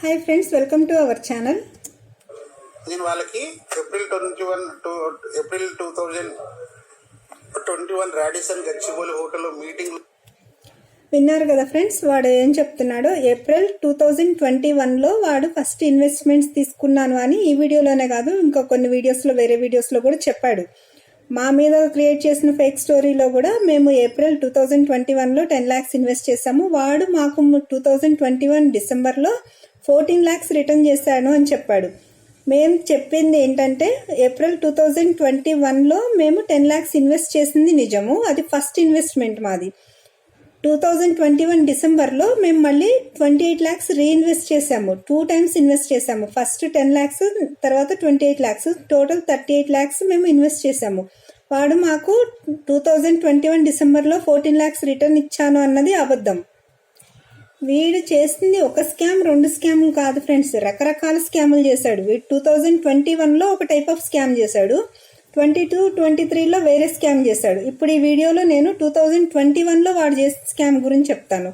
Hi friends, welcome to our channel. నేను వాళ్ళకి April 2021 Radisson Gachibowli హోటల్లో మీటింగ్ విన్నారు కదా ఫ్రెండ్స్. వాడు ఏం చెప్తున్నాడో, ఏప్రిల్ 2021లో వాడు ఫస్ట్ ఇన్వెస్ట్మెంట్స్ తీసుకున్నాను అని ఈ వీడియోలోనే కాదు, ఇంకా కొన్ని వీడియోస్లో, వేరే వీడియోస్లో కూడా చెప్పాడు. మా మీద క్రియేట్ చేసిన ఫేక్ స్టోరీలో కూడా మేము ఏప్రిల్ 2021లో 10 lakhs ఇన్వెస్ట్ చేసాము. వాడు మాకు 2021 డిసెంబర్లో 14 lakhs రిటర్న్ చేశాను అని చెప్పాడు. మేము చెప్పింది ఏంటంటే, ఏప్రిల్ 2021లో మేము 10 lakhs ఇన్వెస్ట్ చేసింది నిజము, అది ఫస్ట్ ఇన్వెస్ట్మెంట్ మాది. 2021 డిసెంబర్లో మేము మళ్ళీ 28 lakhs రీఇన్వెస్ట్ చేసాము. 2 times ఇన్వెస్ట్ చేసాము. ఫస్ట్ 10 lakhs, తర్వాత 28 lakhs, టోటల్ 38 lakhs మేము ఇన్వెస్ట్ చేసాము. వాడు మాకు 2021 డిసెంబర్లో 14 lakhs రిటర్న్ ఇచ్చాను అన్నది అబద్ధం. వీడు చేసింది ఒక స్కామ్, 2 స్కామ్లు కాదు ఫ్రెండ్స్, రకరకాల స్కాములు చేశాడు. వీడు 2021లో ఒక టైప్ ఆఫ్ స్కామ్ చేశాడు, 22, 23లో వేరే స్కామ్ చేశాడు. ఇప్పుడు ఈ వీడియోలో నేను 2021లో వాడు చేసిన స్కామ్ గురించి చెప్తాను.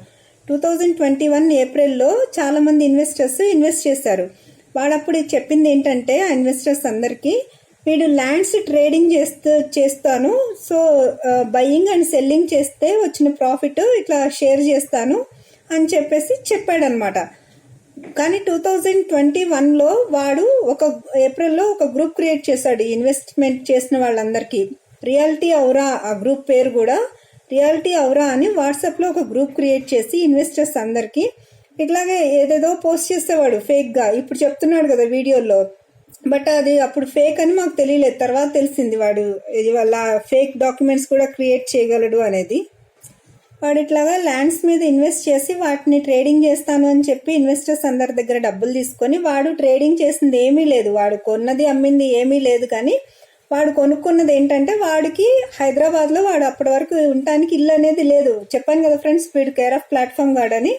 2021 ఏప్రిల్లో చాలా మంది ఇన్వెస్టర్స్ ఇన్వెస్ట్ చేశారు. వాడు అప్పుడు చెప్పింది ఏంటంటే, ఆ ఇన్వెస్టర్స్ అందరికీ, వీడు ల్యాండ్స్ ట్రేడింగ్ చేస్తాను, సో బయింగ్ అండ్ సెల్లింగ్ చేస్తే వచ్చిన ప్రాఫిట్ ఇట్లా షేర్ చేస్తాను అని చెప్పేసి చెప్పాడనమాట. కానీ 2021లో వాడు ఏప్రిల్లో ఒక గ్రూప్ క్రియేట్ చేశాడు ఇన్వెస్ట్మెంట్ చేసిన వాళ్ళందరికీ. రియాలిటీ ఔరా, ఆ గ్రూప్ పేరు కూడా రియాలిటీ ఔరా అని వాట్సాప్లో ఒక గ్రూప్ క్రియేట్ చేసి ఇన్వెస్టర్స్ అందరికీ ఇట్లాగే ఏదేదో పోస్ట్ చేసేవాడు ఫేక్గా. ఇప్పుడు చెప్తున్నాడు కదా వీడియోలో, బట్ అది అప్పుడు ఫేక్ అని మాకు తెలియలేదు, తర్వాత తెలిసింది వాడు వాళ్ళ ఫేక్ డాక్యుమెంట్స్ కూడా క్రియేట్ చేయగలడు అనేది. వాడు ఇట్లాగా ల్యాండ్స్ మీద ఇన్వెస్ట్ చేసి వాటిని ట్రేడింగ్ చేస్తాను అని చెప్పి ఇన్వెస్టర్స్ అందరి దగ్గర డబ్బులు తీసుకొని, వాడు ట్రేడింగ్ చేసింది ఏమీ లేదు, వాడు కొన్నది అమ్మింది ఏమీ లేదు. కానీ వాడు కొనుక్కున్నది ఏంటంటే, వాడికి హైదరాబాద్లో వాడు అప్పటి వరకు ఉండటానికి ఇల్లు అనేది లేదు. చెప్పాను కదా ఫ్రెండ్స్, వీడు కేర్ ఆఫ్ ప్లాట్ఫామ్ గాడని.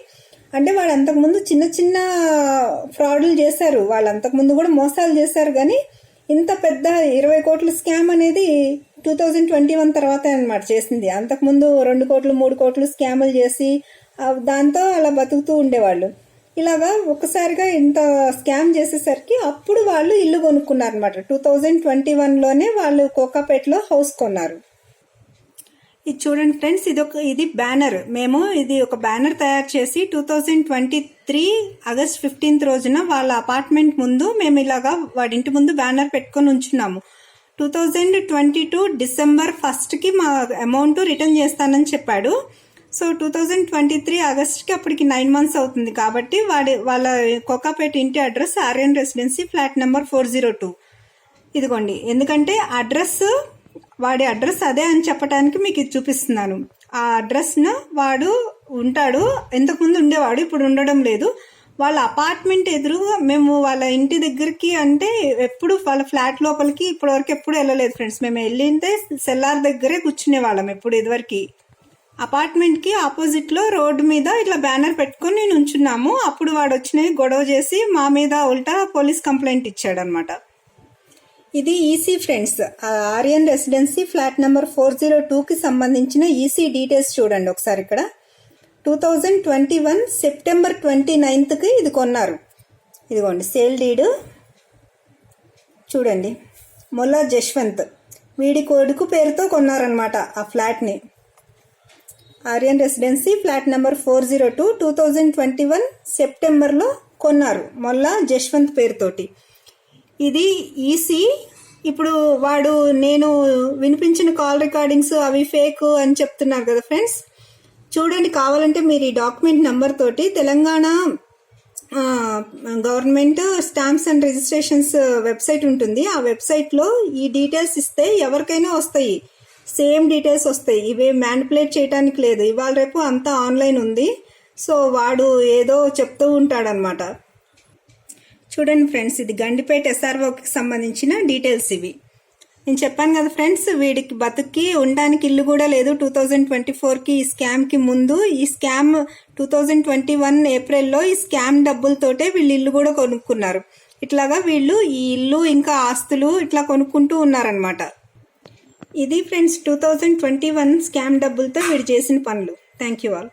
అంటే వాడు అంతకుముందు చిన్న చిన్న ఫ్రాడ్లు చేశారు, వాళ్ళు అంతకుముందు కూడా మోసాలు చేశారు. కానీ ఇంత పెద్ద 20 కోట్ల స్కామ్ అనేది 2021 తర్వాత అనమాట చేసింది. అంతకుముందు 2 కోట్లు 3 కోట్లు స్కాములు చేసి దాంతో అలా బతుకుతూ ఉండేవాళ్ళు. ఇలాగా ఒక్కసారిగా ఇంత స్కామ్ చేసేసరికి అప్పుడు వాళ్ళు ఇల్లు కొనుక్కున్నారు అనమాట. 2021లోనే వాళ్ళు కోకాపేటలో హౌస్ కొన్నారు. ఇది చూడండి ఫ్రెండ్స్, ఇది బ్యానర్. మేము ఇది ఒక బ్యానర్ తయారు చేసి 2023 ఆగస్ట్ 15th రోజున వాళ్ళ అపార్ట్మెంట్ ముందు మేము ఇలాగా వాడి ఇంటి ముందు బ్యానర్ పెట్టుకొని ఉంచున్నాము. 2022 డిసెంబర్ 1st మా అమౌంట్ రిటర్న్ చేస్తానని చెప్పాడు. సో 2023 ఆగస్ట్కి అప్పటికి 9 months అవుతుంది. కాబట్టి వాళ్ళ కోకాపేట ఇంటి address Aryan residency, flat number 402. ఇదిగోండి, ఎందుకంటే వాడి అడ్రస్ అదే అని చెప్పడానికి మీకు ఇది చూపిస్తున్నాను. ఆ అడ్రస్ను వాడు ఉంటాడు, ఇంతకుముందు ఉండేవాడు, ఇప్పుడు ఉండడం లేదు. వాళ్ళ అపార్ట్మెంట్ ఎదురుగా మేము వాళ్ళ ఇంటి దగ్గరికి, అంటే ఎప్పుడు వాళ్ళ ఫ్లాట్ లోపలికి ఇప్పటివరకు ఎప్పుడు వెళ్ళలేదు ఫ్రెండ్స్. మేము వెళ్ళింటే సెల్లార్ దగ్గరే కూర్చునే వాళ్ళం ఎప్పుడు ఇదివరకు. అపార్ట్మెంట్కి ఆపోజిట్లో రోడ్డు మీద ఇట్లా బ్యానర్ పెట్టుకొని నేను ఉంచున్నాము. అప్పుడు వాడు వచ్చినవి గొడవ చేసి మా మీద ఉల్టా పోలీస్ కంప్లైంట్ ఇచ్చాడు అనమాట. ఇది EC friends, Aryan residency flat number 402కి సంబంధించిన ఈసీ డీటెయిల్స్ చూడండి ఒకసారి. ఇక్కడ 2021 సెప్టెంబర్ 29కి ఇది కొన్నారు. ఇదిగోండి సేల్ డీడ్ చూడండి. మొల్లా జశ్వంత్ వీడి కొడుకు పేరుతో కొన్నారనమాట ఆ ఫ్లాట్ని. ఆర్యన్ రెసిడెన్సీ ఫ్లాట్ నెంబర్ 402 2021 సెప్టెంబర్లో కొన్నారు మొల్లా జశ్వంత్ పేరుతోటి. ఇది ఈసీ. ఇప్పుడు వాడు నేను వినిపించిన కాల్ రికార్డింగ్స్ అవి ఫేక్ అని చెప్తున్నారు కదా ఫ్రెండ్స్. చూడండి, కావాలంటే మీరు ఈ డాక్యుమెంట్ నెంబర్ తోటి Telangana government stamps and registrations website ఉంటుంది. ఆ వెబ్సైట్లో ఈ డీటెయిల్స్ ఇస్తే ఎవరికైనా వస్తాయి, సేమ్ డీటెయిల్స్ వస్తాయి. ఇవే మ్యానిపులేట్ చేయడానికి లేదు. ఇవాళ రేపు అంతా ఆన్లైన్ ఉంది. సో వాడు ఏదో చెప్తూ ఉంటాడనమాట. చూడండి ఫ్రెండ్స్, ఇది గండిపేట ఎస్ఆర్ఓకి సంబంధించిన డీటెయిల్స్ ఇవి. నేను చెప్పాను కదా ఫ్రెండ్స్, వీడికి బతుక్కి ఉండడానికి ఇల్లు కూడా లేదు 2024కి. ఈ స్కామ్కి ముందు, ఈ స్కామ్ 2021 ఏప్రిల్లో ఈ స్కామ్ డబ్బులతోటే వీళ్ళు ఇల్లు కూడా కొనుక్కున్నారు. ఇట్లాగా వీళ్ళు ఈ ఇల్లు ఇంకా ఆస్తులు ఇట్లా కొనుక్కుంటూ ఉన్నారనమాట. ఇది ఫ్రెండ్స్ 2021 స్కామ్ డబ్బులతో వీడు చేసిన పనులు. Thank you all.